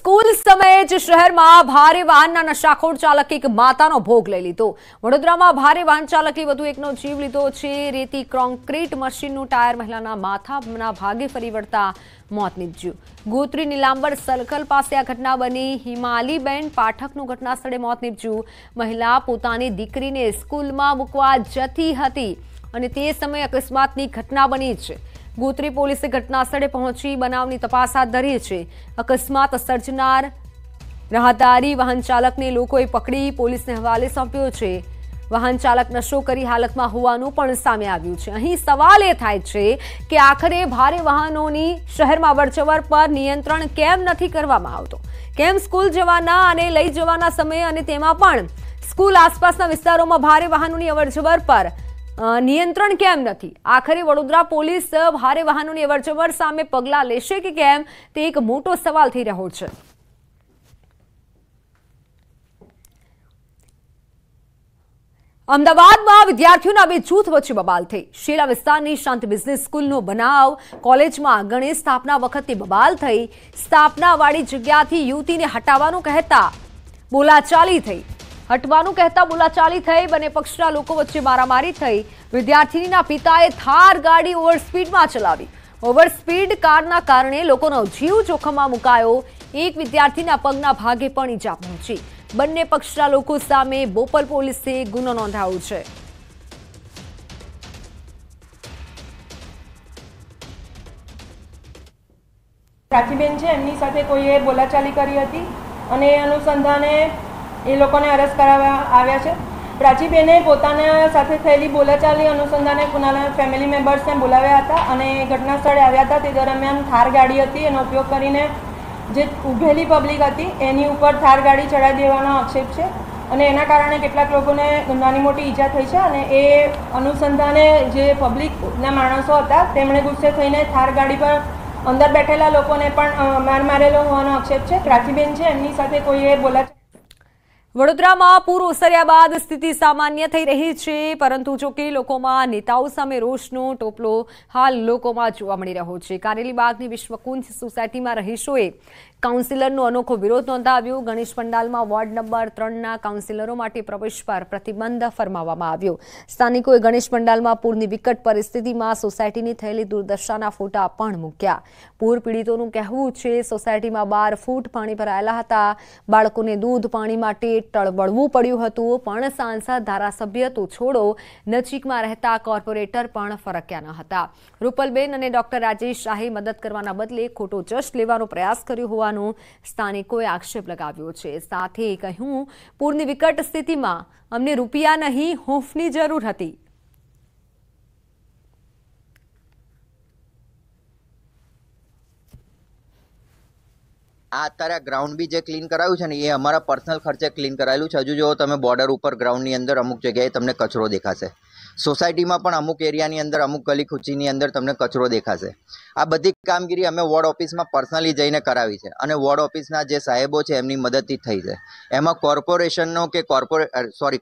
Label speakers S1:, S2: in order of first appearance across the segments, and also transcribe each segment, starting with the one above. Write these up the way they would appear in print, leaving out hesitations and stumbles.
S1: School समय ज शहर में भारे वाहन नशाखोर चालक एक मातानो भोग लई लीधो। वडोदरा में भारे वाहन चालके वधु एकनो जीव लीधो छे। रेती कोन्क्रीट मशीनનું टायर મહિલાના માથાના ભાગે ફરી વળતા મોત નીપજ્યું। ગોત્રી નીલાંબર સર્કલ પાસે આ ઘટના બની। હિમાલીબેન પાઠકનું ઘટના સ્થળે મોત નીપજ્યું। મહિલા પોતાની દીકરીને સ્કૂલમાં મૂકવા જતી હતી અને તે સમયે અકસ્માતની ઘટના બની છે। गोत्री पोलीसे घटनास्थळे पहोंची बनावनी तपास हाथ धरी छे। अकस्मात सर्जनार राहदारी वाहन चालकने लोकोए पकड़ी पोलीसने हवाले सौंप्यो छे। वाहन चालक नशो करी हालतमां होवानुं पण सामे आव्युं छे। અહીં સવાલ એ થાય છે કે આખરે ભારે વાહનોની શહેરમાં અવરજવર પર નિયંત્રણ કેમ નથી કરવામાં આવતો? કેમ સ્કૂલ જવાના અને લઈ જવાના સમયે અને તેમાં પણ સ્કૂલ આસપાસના વિસ્તારોમાં ભારે વાહનોની અવરજવર પર नियंत्रण केम नहीं? आखिर वडोदरा पोलीस भारे वाहनों अवरजवर सामे पगला लेशे के केम ते एक मोटो सवाल थई रह्यो छे। अमदावाद में विद्यार्थीओना बे जूथ वच्चे बबाल थई। शेला विस्तारनी शांति बिजनेस स्कूलनो बनाव कॉलेज में गणेश स्थापना वखते बबाल थई। स्थापनावाड़ी जग्याथी युवतीने हटाववानुं कहेता बोलाचाली थई। हटवानुं कहता बोलाचाली थई। बने पक्षना लोको वच्चे मारामारी थई। विद्यार्थिनीना पिताए थार गाड़ी ओवरस्पीडमां चलावी। ओवरस्पीड कारना कारणे लोकोनो जीव जोखममां मुकायो। एक विद्यार्थीना पगना भागे पण ईजा पहोंची। बंने पक्षना लोको सामे बोपल पोलीसे गुनो नोंधाव्यो छे।
S2: प्राचीबेन छे एमनी साथे कोઈએ बोलाचाली करी हती અને એ અનુસંધાને એ લોકોને અરેસ્ટ કરાવવા આવ્યા છે। પ્રાચીબેને પોતાના સાથે થયેલી બોલાચાલી અનુસંધાને પોતાના ફેમિલી મેમ્બર્સને બોલાવ્યા હતા અને ઘટના સ્થળે આવ્યા હતા। તે દરમિયાન થાર ગાડી હતી એનો ઉપયોગ કરીને જે ઊભેલી પબ્લિક હતી એની ઉપર થાર ગાડી ચડાવી દેવાનો આક્ષેપ છે અને એના કારણે કેટલાક લોકોને નાની મોટી ઈજા થઈ છે અને એ અનુસંધાને જે પબ્લિકના માણસો હતા તેમણે ગુસ્સે થઈને થાર ગાડી પર અંદર બેઠેલા લોકોને પણ માર મારેલો હોવાનો આક્ષેપ છે। પ્રાચીબેન છે એમની સાથે કોઈએ બોલાચાલી
S1: વડોદરામાં પૂર ઓસર્યા બાદ સ્થિતિ સામાન્ય થઈ રહી છે, પરંતુ જો કે લોકોમાં નેતાઓ સામે રોષનો ટોપલો હાલ લોકોમાં જોવા મળી રહ્યો છે। કારેલીબાગની વિશ્વકુંજ સોસાયટીમાં રહીશોએ કાઉન્સિલરનો અનોખો વિરોધ નોંધાવ્યો। ગણેશ પંડાલમાં વોર્ડ નંબર 3ના કાઉન્સિલરો માટે પ્રવેશ પર પ્રતિબંધ ફરમાવવામાં આવ્યો। સ્થાનિકોએ ગણેશ પંડાલમાં પૂરની વિકટ પરિસ્થિતિમાં સોસાયટીની થયેલી દુર્દશાના ફોટા પણ મૂક્યા। પૂર પીડિતોનું કહેવું છે સોસાયટીમાં 12 ફૂટ પાણી ભરાયેલા હતા। બાળકોને દૂધ પાણી માટે ટળવળવું પડ્યું હતું, પણ સાંસદ ધારાસભ્ય તો છોડો નજીકમાં રહેતા કોર્પોરેટર પણ ફરક્યા ન હતા। રૂપલબેન અને ડોક્ટર રાજેશ શાહે મદદ કરવાના બદલે ખોટો જશ લેવાનો પ્રયાસ કર્યો હોવાનો સ્થાનિકોએ આક્ષેપ લગાવ્યો છે। સાથે કહ્યું, પૂરની વિકટ સ્થિતિમાં અમને રૂપિયા નહીં હૂંફની જરૂર હતી।
S3: આ અત્યારે ગ્રાઉન્ડ બી જે ક્લીન કરાવ્યું છે ને એ અમારા પર્સનલ ખર્ચે ક્લીન કરાયેલું છે। હજુ જો તમે બોર્ડર ઉપર ગ્રાઉન્ડની અંદર અમુક જગ્યાએ તમને કચરો દેખાશે। સોસાયટીમાં પણ અમુક એરિયાની અંદર અમુક ગલી ખૂચીની અંદર તમને કચરો દેખાશે। આ બધી કામગીરી અમે વોર્ડ ઓફિસમાં પર્સનલી જઈને કરાવી છે અને વોર્ડ ઓફિસના જે સાહેબો છે એમની મદદથી થઈ છે। એમાં કોર્પોરેશનનો કે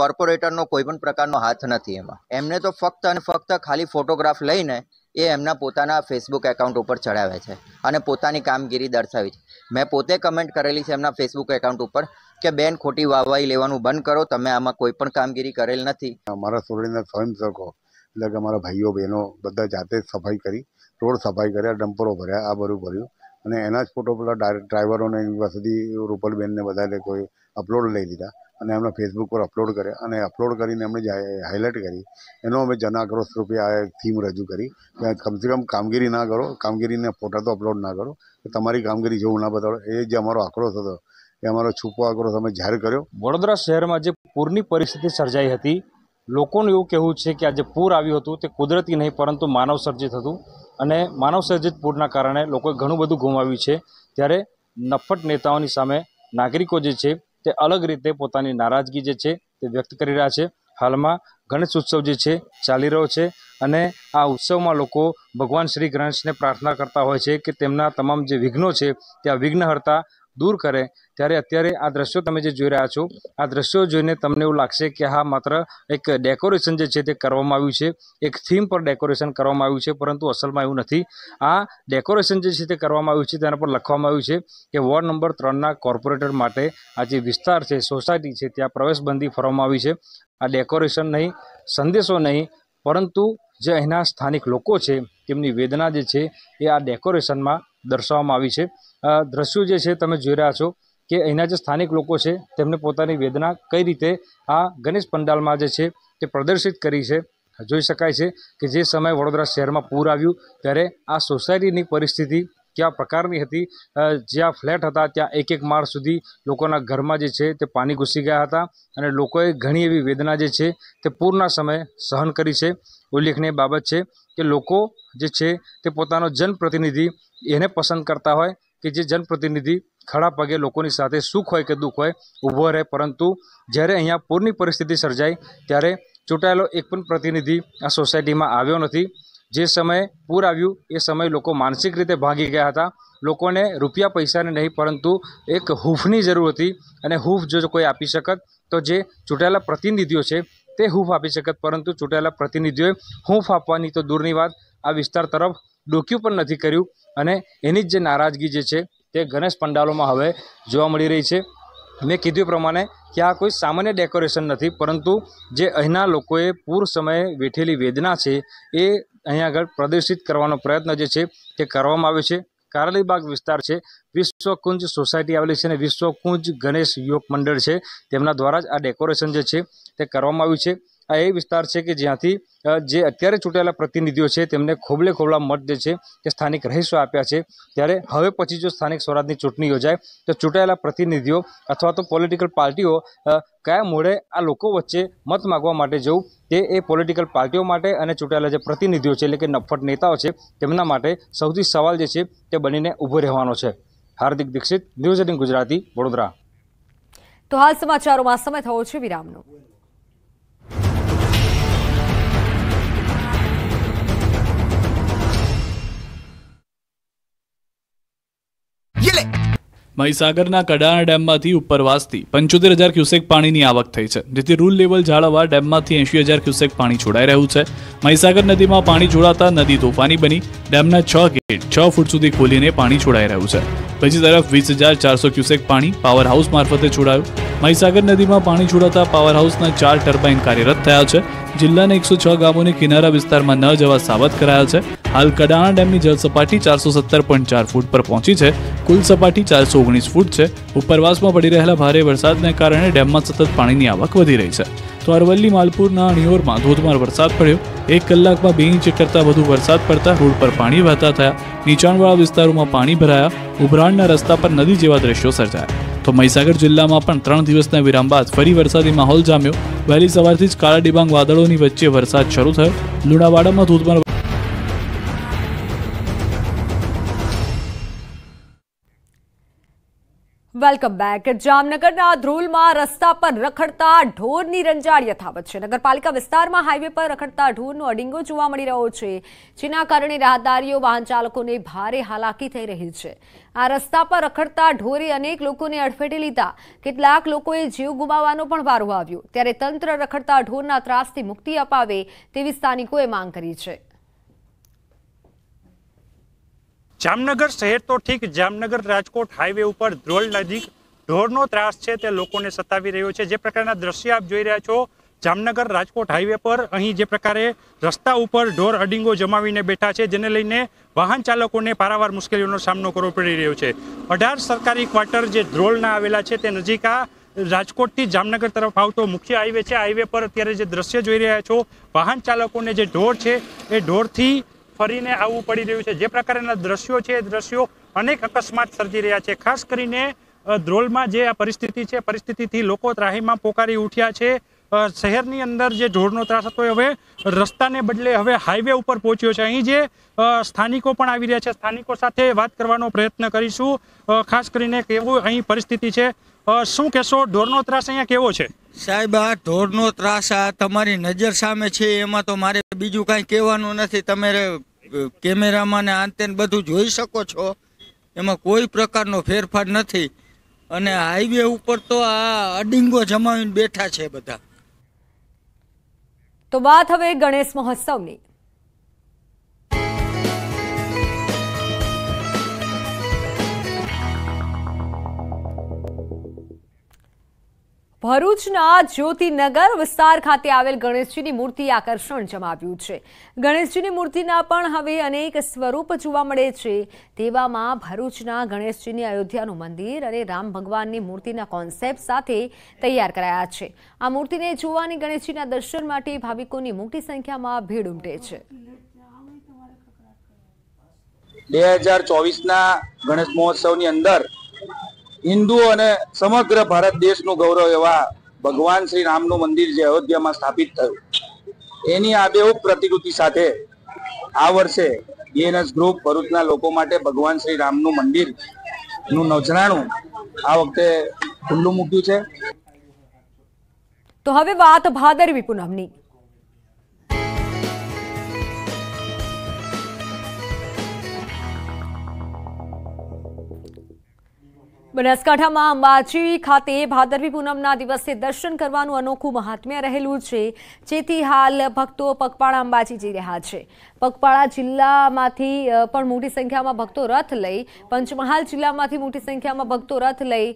S3: કોર્પોરેટરનો કોઈ પણ પ્રકારનો હાથ નથી। એમને તો ફક્ત અને ફક્ત ખાલી ફોટોગ્રાફ લઈને એ એમના પોતાના ફેસબુક એકાઉન્ટ ઉપર ચડાવે છે અને પોતાની કામગીરી દર્શાવી છે। મેં પોતે કમેન્ટ કરેલી છે એમના ફેસબુક એકાઉન્ટ ઉપર કે બેન ખોટી વાહવાહી લેવાનું બંધ કરો, તમે આમાં કોઈ પણ કામગીરી કરેલ નથી।
S4: અમારા સોરડીના સ્વયંસેવકો એટલે કે અમારા ભાઈઓ બહેનો બધા જાતે સફાઈ કરી, રોડ સફાઈ કર્યા, ડમ્પરો ભર્યા, આ બધું ભર્યું અને એના જ ફોટો પેલા ડ્રાઈવરોને પાસેથી રૂપલબેનને બધા લોકોએ અપલોડ લઈ લીધા અને એમના ફેસબુક પર અપલોડ કર્યા અને અપલોડ કરીને એમણે હાઇલાઇટ કરી। એનો અમે જન આક્રોશ રૂપે આ થીમ રજૂ કરી કે કમસે કમ કામગીરી ના કરો, કામગીરીના ફોટા તો અપલોડ ના કરો, તમારી કામગીરી જેવું ના બતાડો। એ જે અમારો આક્રોશ હતો એ અમારો છૂપો આક્રોશ અમે જાહેર કર્યો।
S5: વડોદરા શહેરમાં જે પૂરની પરિસ્થિતિ સર્જાઈ હતી, લોકોનું એવું કહેવું છે કે આ જે પૂર આવ્યું હતું તે કુદરતી નહીં પરંતુ માનવ સર્જિત હતું અને માનવ સર્જિત પૂરના કારણે લોકોએ ઘણું બધું ગુમાવ્યું છે। ત્યારે નફ્ફટ નેતાઓની સામે નાગરિકો જે છે તે અલગ રીતે પોતાની નારાજગી જે છે તે વ્યક્ત કરી રહ્યા છે। હાલમાં ગણેશ ઉત્સવ જે છે ચાલી રહ્યો છે અને આ ઉત્સવમાં લોકો ભગવાન શ્રી ગણેશને પ્રાર્થના કરતા હોય છે કે તેમના તમામ જે વિઘ્નો છે તે આ વિઘ્નહર્તા દૂર કરે ત્યારે અત્યારે આ દ્રશ્યો તમે જે જોઈ રહ્યા છો આ દ્રશ્યો જોઈને તમને એવું લાગશે કે હા માત્ર એક ડેકોરેશન જે છે તે કરવામાં આવ્યું છે, એક થીમ પર ડેકોરેશન કરવામાં આવ્યું છે, પરંતુ અસલમાં એવું નથી. આ ડેકોરેશન જે છે તે કરવામાં આવ્યું છે તેના પર લખવામાં આવ્યું છે કે વોર્ડ નંબર 3ના કોર્પોરેટર માટે આ જે વિસ્તાર છે, સોસાયટી છે, ત્યાં પ્રવેશબંધી ફરવામાં આવી છે. આ ડેકોરેશન નહીં, સંદેશો નહીં, પરંતુ જે અહીંના સ્થાનિક લોકો છે તેમની વેદના જે છે એ આ ડેકોરેશનમાં દર્શાવવામાં આવી છે. દ્રશ્યો જે છે તમે જોઈ રહ્યા છો કે અહીંના જે સ્થાનિક લોકો છે તેમને પોતાની વેદના કઈ રીતે આ ગણેશ પંડાલમાં જે છે તે પ્રદર્શિત કરી છે. જોઈ શકાય છે કે જે સમયે વડોદરા શહેરમાં પૂર આવ્યું ત્યારે આ સોસાયટીની પરિસ્થિતિ કયા પ્રકારની હતી. જ્યાં ફ્લેટ હતા ત્યાં એક માળ સુધી લોકોના ઘરમાં જે છે તે પાણી ઘૂસી ગયા હતા અને લોકોએ ઘણી એવી વેદના જે છે તે પૂરના સમયે સહન કરી છે. ઉલ્લેખનીય બાબત છે કે લોકો જે છે તે પોતાનો જનપ્રતિનિધિ એને પસંદ કરતા હોય કે જે જનપ્રતિનિધિ ખડા પગે લોકોની સાથે સુખ હોય કે દુઃખ હોય ઊભો રહે, પરંતુ જ્યારે અહીંયા પૂરની પરિસ્થિતિ સર્જાઈ ત્યારે ચૂંટાયેલો એક પણ પ્રતિનિધિ આ સોસાયટીમાં આવ્યો નથી. જે સમયે પૂર આવ્યું એ સમયે લોકો માનસિક રીતે ભાગી ગયા હતા. લોકોને રૂપિયા પૈસાને નહીં પરંતુ એક હૂંફની જરૂર હતી અને હૂંફ જો કોઈ આપી શકત તો જે ચૂંટાયેલા પ્રતિનિધિઓ છે તે હૂંફ આપી શકત, પરંતુ ચૂંટાયેલા પ્રતિનિધિઓએ હૂંફ આપવાની તો દૂરની વાત આ વિસ્તાર તરફ ડોક્યું પણ નથી કર્યું અને એની જ જે નારાજગી જે છે તે ગણેશ પંડાલોમાં હવે જોવા મળી રહી છે. મેં કીધું પ્રમાણે કે આ કોઈ સામાન્ય ડેકોરેશન નથી, પરંતુ જે અહીંના લોકોએ પૂર સમયે વેઠેલી વેદના છે એ અહીંયા આગળ પ્રદર્શિત કરવાનો પ્રયત્ન જે છે તે કરવામાં આવ્યો છે. કારેલીબાગ વિસ્તાર છે, વિશ્વકુંજ સોસાયટી આવેલી છે અને વિશ્વકુંજ ગણેશ યુવક મંડળ છે તેમના દ્વારા જ આ ડેકોરેશન જે છે તે કરવામાં આવ્યું છે. આ એ વિસ્તાર છે કે જ્યાંથી જે અત્યારે ચૂંટાયેલા પ્રતિનિધિઓ છે તેમને ખોબલે ખોબલા મત જે છે તે સ્થાનિક રહીશો આપ્યા છે. ત્યારે હવે પછી જો સ્થાનિક સ્વરાજની ચૂંટણી યોજાય તો ચૂંટાયેલા પ્રતિનિધિઓ અથવા તો પોલિટિકલ પાર્ટીઓ કયા મોડે આ લોકો વચ્ચે મત માગવા માટે જવું તે એ પોલિટિકલ પાર્ટીઓ માટે અને ચૂંટાયેલા જે પ્રતિનિધિઓ છે એટલે કે નફ્ફટ નેતાઓ છે તેમના માટે સૌથી સવાલ જે છે તે બનીને ઊભો રહેવાનો છે. હાર્દિક દીક્ષિત, ન્યૂઝ 18 ગુજરાતી, વડોદરા.
S1: તો હાલ સમાચારોમાં સમય થયો છે વિરામનો.
S6: મહીસાગરના કડાણા ડેમમાંથી ઉપરવાસથી 75,000 ક્યુસેક પાણીની આવક થઈ છે, જેથી રૂલ લેવલ જાળવવા ડેમમાંથી 80,000 ક્યુસેક પાણી છોડાઈ રહ્યું છે. મહીસાગર નદીમાં પાણી છોડાતા નદી તોફાની બની ડેમના 6 ગેટ 6 ફૂટ સુધી ખોલીને પાણી છોડાઈ રહ્યું છે. બીજી તરફ 20,400 ક્યુસેક પાણી પાવર હાઉસ મારફતે છોડાયું. મહીસાગર નદીમાં પાણી છોડાતા પાવર હાઉસના 4 ટર્બાઇન કાર્યરત થયા છે. જિલ્લાના 106 ગામોને કિનારા વિસ્તારમાં ન જવા સાવધ કરાયા છે. હાલ કડાણા ડેમની જળ સપાટી 417.4 ફૂટ પર પહોંચી છે. કુલ સપાટી 419 ફૂટ છે. ઉપરવાસમાં પડી રહેલા ભારે વરસાદને કારણે ડેમમાં સતત પાણીની આવક વધી રહી છે. તો અરવલ્લી માલપુરના અણિયોરમાં ધોધમાર વરસાદ પડ્યો. 1 કલાકમાં 2 ઇંચ કરતાં વધુ વરસાદ પડતા રોડ પર પાણી વહેતા થયા. નીચાણવાળા વિસ્તારોમાં પાણી ભરાયા. ઉભરાણના રસ્તા પર નદી જેવા દ્રશ્યો સર્જાયા. તો મહીસાગર જિલ્લામાં પણ 3 દિવસના વિરામ બાદ ફરી વરસાદી માહોલ જામ્યો. વહેલી સવારથી જ કાળા ડિબાંગ વાદળોની વચ્ચે વરસાદ શરૂ થયો. લુણાવાડામાં ધોધમાર
S1: વેલકમ બેક. જામનગરના ધ્રોલમાં રસ્તા પર રખડતા ઢોરની રંજાડ યથાવત છે. નગરપાલિકા વિસ્તારમાં હાઈવે પર રખડતા ઢોરનો અડીંગો જોવા મળી રહ્યો છે, જેના કારણે રાહદારીઓ વાહન ચાલકોને ભારે હાલાકી થઈ રહી છે. આ રસ્તા પર રખડતા ઢોરે અનેક લોકોને અડફેટે લીધા. કેટલાક લોકોએ જીવ ગુમાવવાનો પણ વારો આવ્યો. ત્યારે તંત્ર રખડતા ઢોરના ત્રાસથી મુક્તિ અપાવે તેવી સ્થાનિકોએ માંગ કરી છે.
S7: જામનગર શહેર તો ઠીક, જામનગર રાજકોટ હાઈવે ઉપર ધ્રોલ નજીક ઢોરનો ત્રાસ છે તે લોકોને સતાવી રહ્યો છે. જે પ્રકારના દ્રશ્ય આપ જોઈ રહ્યા છો જામનગર રાજકોટ હાઈવે પર, અહીં જે પ્રકારે રસ્તા ઉપર ઢોર અડીંગો જમાવીને બેઠા છે, જેને લઈને વાહન ચાલકોને પારાવાર મુશ્કેલીઓનો સામનો કરવો પડી રહ્યો છે. 18 સરકારી ક્વાર્ટર જે ધ્રોલના આવેલા છે તે નજીક આ રાજકોટથી જામનગર તરફ આવતો મુખ્ય હાઈવે છે. હાઈવે પર અત્યારે જે દ્રશ્ય જોઈ રહ્યા છો, વાહન ચાલકોને જે ઢોર છે એ ઢોરથી ફરીને આવવું પડી રહ્યું છે. જે પ્રકારના દ્રશ્યો છે એ દ્રશ્યો અનેક અકસ્માત સર્જી રહ્યા છે. ખાસ કરીને ધ્રોલમાં જે આ પરિસ્થિતિ છે, પરિસ્થિતિથી લોકો ત્રાહીમામ પોકારી ઉઠ્યા છે. શહેરની અંદર જે ઢોરનો ત્રાસ હતો એ હવે રસ્તાને બદલે હવે હાઈવે ઉપર પહોંચ્યો છે. અહીં જે સ્થાનિકો પણ આવી રહ્યા છે, સ્થાનિકો સાથે વાત કરવાનો પ્રયત્ન કરીશું. ખાસ કરીને કેવું અહીં પરિસ્થિતિ છે, શું કહેશો? ઢોરનો ત્રાસ અહીંયા કેવો છે?
S8: સાહેબ, આ ઢોરનો ત્રાસ આ તમારી નજર સામે છે, એમાં તો મારે બીજું કાંઈ કહેવાનું નથી. તમે કેમેરામાં ને આંતે બધું જોઈ શકો છો, એમાં કોઈ પ્રકારનો ફેરફાર નથી. અને હાઈવે ઉપર તો આ અડિંગો જમાવીને બેઠા છે બધા.
S1: તો વાત હવે ગણેશ મહોત્સવની. ભરૂચના જ્યોતિનગર વિસ્તાર ખાતે આવેલ ગણેશજીની મૂર્તિ આકર્ષણ જમાવ્યું છે. ગણેશજીની મૂર્તિના પણ હવે અનેક સ્વરૂપ જોવા મળે છે. તેવામાં ભરૂચના ગણેશજીની અયોધ્યાનું મંદિર અને રામ ભગવાનની મૂર્તિના કોન્સેપ્ટ સાથે તૈયાર કરાયા છે. આ મૂર્તિને જોવાની ગણેશજીના દર્શન માટે ભાવિકોની મોટી સંખ્યામાં ભીડ ઉમટે છે.
S9: 2024ના ગણેશ મહોત્સવની અંદર હિન્દુઓ અને સમગ્ર ભારત દેશનું ગૌરવ એવા ભગવાન શ્રી રામનું મંદિર જે અયોધ્યામાં સ્થાપિત થયું એની આબેહૂબ પ્રતિકૃતિ સાથે આ વર્ષે બીએનએસ ગ્રુપ ભરૂચના લોકો માટે ભગવાન શ્રી રામનું મંદિરનું નજરાણું આ વખતે ખુલ્લું મૂક્યું છે.
S1: તો હવે વાત ભાદરવી પૂનમની. બનાસકાંઠામાં અંબાજી ખાતે ભાદરવી પૂનમના દિવસે દર્શન કરવાનું અનોખું મહાત્મ્ય રહેલું છે, જેથી હાલ ભક્તો પગપાળા અંબાજી જઈ રહ્યા છે. પગપાળા જિલ્લામાંથી પણ મોટી સંખ્યામાં ભક્તો રથ લઈ, પંચમહાલ જિલ્લામાંથી મોટી સંખ્યામાં ભક્તો રથ લઈ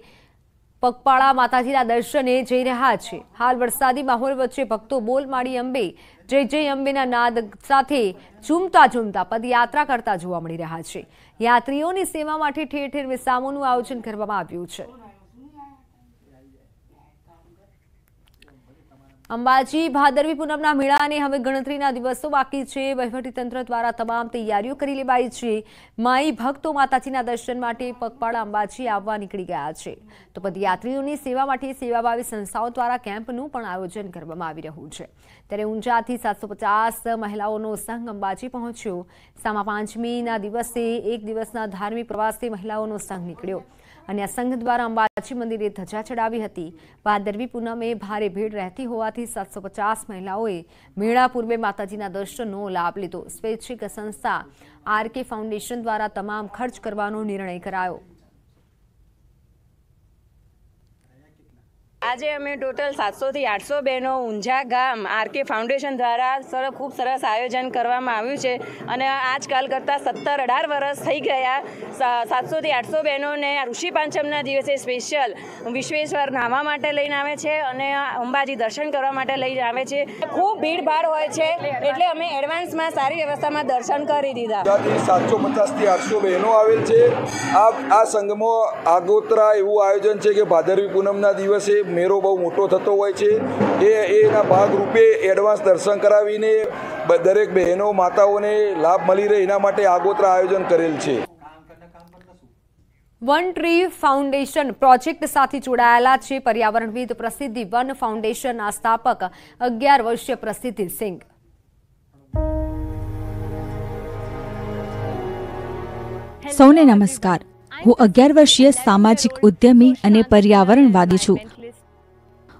S1: પગપાળા માતાજીના દર્શને જઈ રહ્યા છે. હાલ વરસાદી માહોલ વચ્ચે ભક્તો બોલ માડી અંબે જય જય અંબેના નાદ સાથે ઝૂમતા ઝૂમતા પદયાત્રા કરતા જોવા મળી રહ્યા છે. યાત્રીઓની સેવા માટે ઠેર ઠેર વિસામોનું આયોજન કરવામાં આવ્યું છે. અંબાજી ભાદરવી પૂનમના મેળાને હવે ગણતરીના દિવસો બાકી છે. વહીવટીતંત્ર દ્વારા તમામ તૈયારીઓ કરી લેવાઈ છે. માઈ ભક્તો માતાજીના દર્શન માટે પગપાળા અંબાજી આવવા નીકળી ગયા છે. તો પદયાત્રીઓની સેવા માટે સેવાભાવી સંસ્થાઓ દ્વારા કેમ્પનું પણ આયોજન કરવામાં આવી રહ્યું છે. ત્યારે ઊંઝાથી 750 મહિલાઓનો સંઘ અંબાજી પહોંચ્યો. સામા પાંચમીના દિવસે એક દિવસના ધાર્મિક પ્રવાસે મહિલાઓનો સંઘ નીકળ્યો અને આ સંઘ દ્વારા અંબાજી મંદિરે ધજા ચડાવી હતી. ભાદરવી પૂનમે ભારે ભીડ રહેતી હોવાથી 750 મહિલાઓએ મેળા પૂર્વે માતાજીના દર્શનનો લાભ લીધો. સ્વૈચ્છિક સંસ્થા આરકે ફાઉન્ડેશન દ્વારા તમામ ખર્ચ કરવાનો નિર્ણય કરાયો.
S10: આજે અમે ટોટલ 700 થી 800 બહેનો ઊંઝા ગામ આરકે ફાઉન્ડેશન દ્વારા ખૂબ સરસ આયોજન કરવામાં આવ્યું છે અને આજકાલ કરતાં 17-18 વર્ષ થઈ ગયા. 700 થી 800 બહેનોને ઋષિ પાંચમના દિવસે સ્પેશિયલ વિશ્વેશ્વર નાહવા માટે લઈને આવે છે અને અંબાજી દર્શન કરવા માટે લઈને આવે છે. ખૂબ ભીડભાડ હોય છે એટલે અમે એડવાન્સમાં સારી વ્યવસ્થામાં દર્શન કરી દીધા.
S11: 750 થી 800 બહેનો આવેલ છે. આ સંઘમાં આગોતરા એવું આયોજન છે કે ભાદરવી પૂનમના દિવસે મેળો બહુ મોટો થતો હોય છે. એના ભાગરૂપે એડવાન્સ દર્શન કરાવીને દરેક બહેનો માતાઓને લાભ મળી રહે એના માટે આગોતરા આયોજન કરેલ છે.
S1: વન ટ્રી ફાઉન્ડેશન પ્રોજેક્ટ સાથે જોડાયેલા છે પર્યાવરણવિદ પ્રસિદ્ધિ વન ફાઉન્ડેશનના સ્થાપક 11 વર્ષીય પ્રસિદ્ધિ સિંઘ.
S12: સૌને નમસ્કાર. હું 11 વર્ષીય સામાજિક ઉદ્યમી અને પર્યાવરણવાદી છું.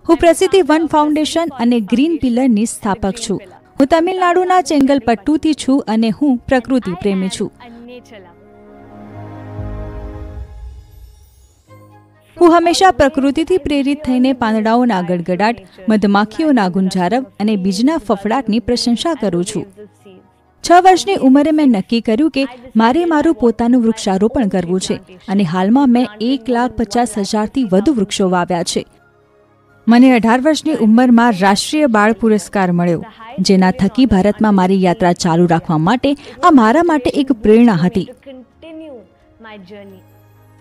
S12: હું પ્રસિદ્ધિ વન ફાઉન્ડેશન અને ગ્રીન પિલરની સ્થાપક છું. હું તમિલનાડુના ચેંગલપટ્ટુથી છું અને હું પ્રકૃતિ પ્રેમી છું. હું હંમેશા પ્રકૃતિથી પ્રેરિત થઈને પાંદડાઓના ગડગડાટ, મધમાખીઓના ગુંજારવ અને બીજના ફફડાટની પ્રશંસા કરું છું. 6 વર્ષની ઉંમરે મેં નક્કી કર્યું કે મારે મારું પોતાનું વૃક્ષારોપણ કરવું છે અને હાલમાં મેં 1,50,000થી વધુ વૃક્ષો વાવ્યા છે. મને 18 વર્ષની ઉંમરમાં રાષ્ટ્રીય બાળ પુરસ્કાર મળ્યો, જેના થકી ભારતમાં મારી યાત્રા ચાલુ રાખવા માટે આ મારા માટે એક પ્રેરણા હતી.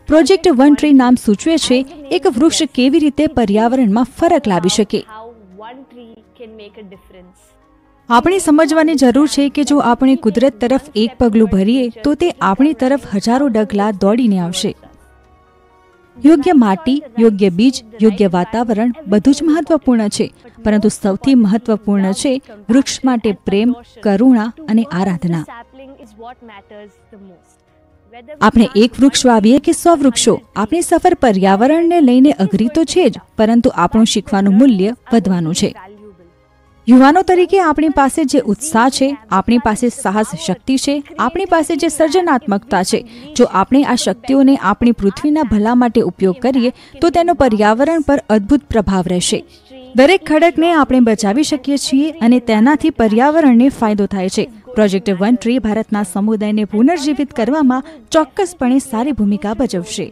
S12: પ્રોજેક્ટ વન ટ્રી નામ સૂચવે છે એક વૃક્ષ કેવી રીતે પર્યાવરણમાં ફરક લાવી શકે. આપણે સમજવાની જરૂર છે કે જો આપણે કુદરત તરફ એક પગલું ભરીએ તો તે આપણી તરફ હજારો ડગલા દોડીને આવશે. યોગ્ય માટી, યોગ્ય બીજ, યોગ્ય વાતાવરણ બધું જ મહત્વપૂર્ણ છે, પરંતુ સૌથી મહત્વપૂર્ણ છે વૃક્ષ માટે પ્રેમ, કરુણા અને આરાધના. આપણે એક વૃક્ષ વાવીએ કે 100 વૃક્ષો, આપણી સફર પર્યાવરણને લઈને અઘરી તો છે જ, પરંતુ આપણું શીખવાનું મૂલ્ય વધવાનું છે. યુવાનો તરીકે આપણી પાસે જે ઉત્સાહ છે, આપણી પાસે સાહસ શક્તિ છે, આપણી પાસે જે સર્જનાત્મકતા છે, જો આપણે આ શક્તિઓને આપણી પૃથ્વીના ભલા માટે ઉપયોગ કરીએ તો તેનો પર્યાવરણ પર અદ્ભુત પ્રભાવ રહેશે. દરેક ખડકને આપણે બચાવી શકીએ છીએ અને તેનાથી પર્યાવરણને ફાયદો થાય છે. પ્રોજેક્ટ વન ટ્રી ભારતના સમુદાયને પુનર્જીવિત કરવામાં ચોક્કસપણે સારી ભૂમિકા ભજવશે.